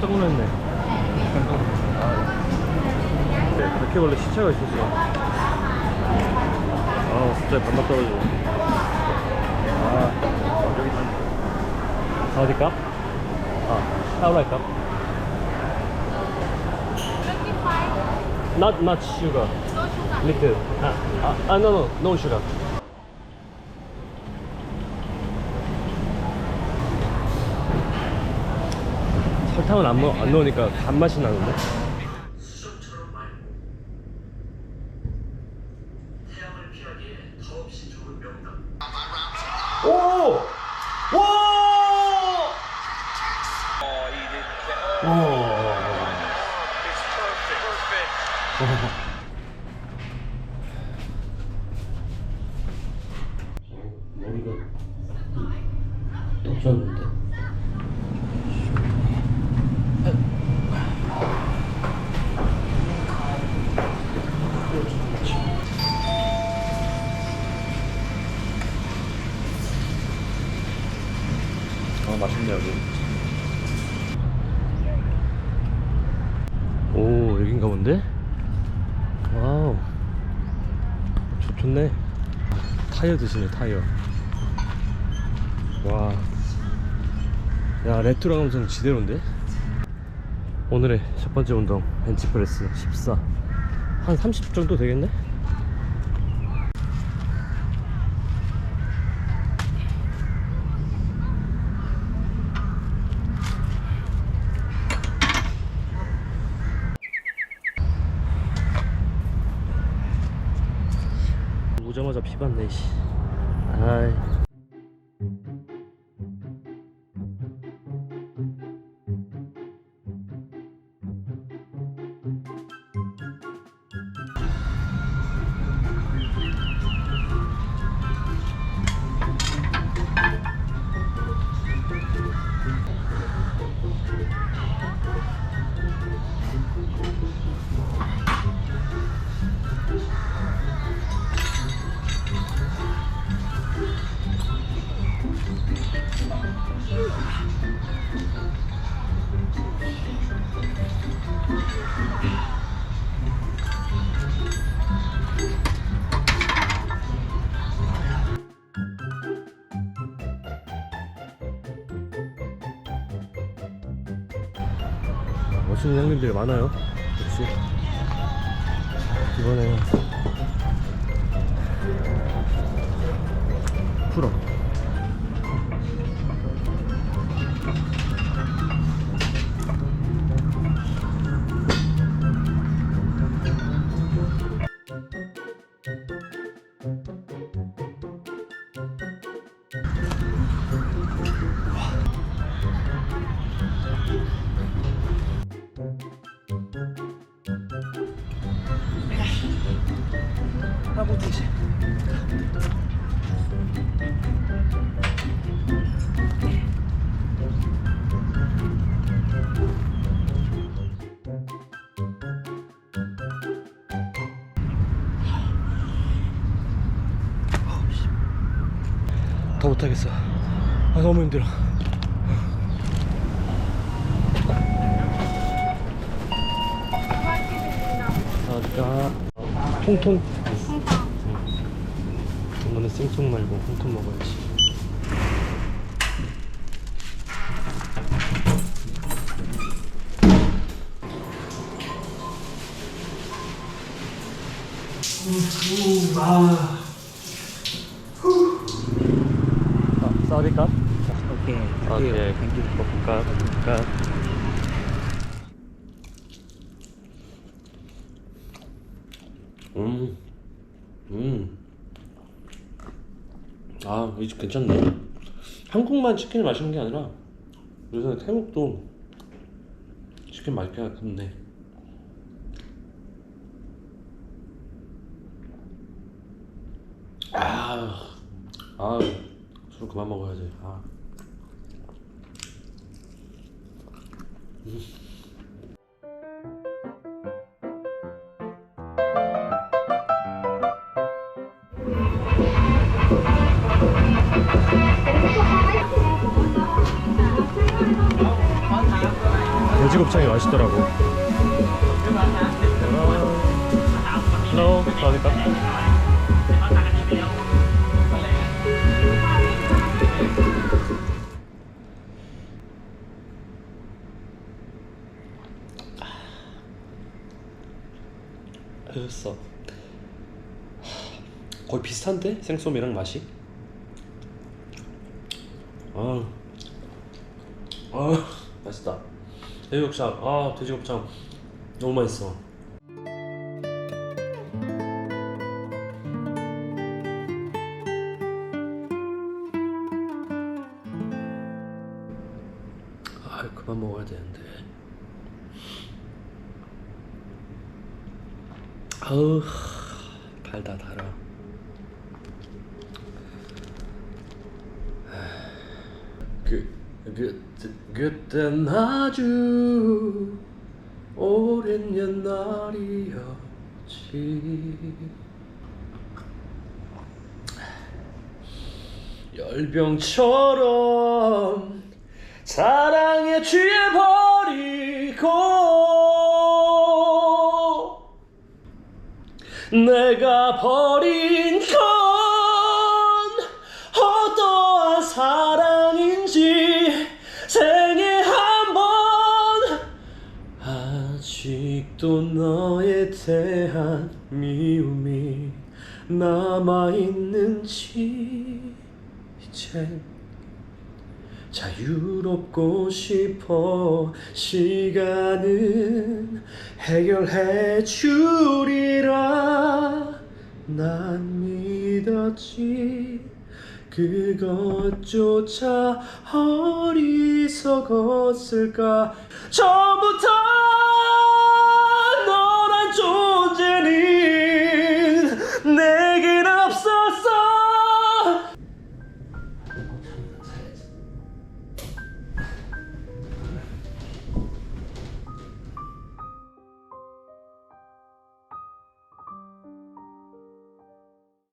깜짝 놀랐네. 바퀴벌레 시체가 있었어. 아, 갑자기 반납 떨어지고. 여기 있네. 어디 값? 사우라이 값? Not sugar. Little. No sugar. 설탕은 안 넣으니까 단맛이 나는데? 오! 와! 머리가 떨어졌는데. 맛있네 여기. 오, 여긴가 본데? 와우, 좋네. 타이어 드시네, 타이어. 와, 야, 레트로 감성 지대로인데? 오늘의 첫 번째 운동 벤치프레스 14. 한 30 정도 되겠네? 오자마자 피 받네, 씨. 아이. 멋있는 형님들이 많아요. 역시 이번에는 풀어. 하부티시. 더 못하겠어. 너무 힘들어. 통통. 이거는 생통 말고 통통 먹어야지. 사우디 값? Okay. 오케이. Thank you. 값. 아, 이 집 괜찮네. 한국만 치킨을 마시는 게 아니라 요새는 태국도 치킨 맛있게 하네. 술 그만 먹어야지. 돼지고기 돼지곱창이 맛있더라고. Hello, 사와디캅. 됐어. 거의 비슷한데? 생소미랑 맛이? 맛있다. 돼지곱창, 돼지곱창 너무 맛있어. 그만 먹어야 되는데. 달다 달아. 그땐 아주 오랜 옛날이었지. 열병처럼 사랑에 취해버리고 내가 버린 건 어떠한 사랑인지 생애 한 번 아직도 너에 대한 미움이 남아있는지 이젠 자유롭고 싶어. 시간은 해결해 주리라 난 믿었지. 그것조차 어리석었을까. 처음부터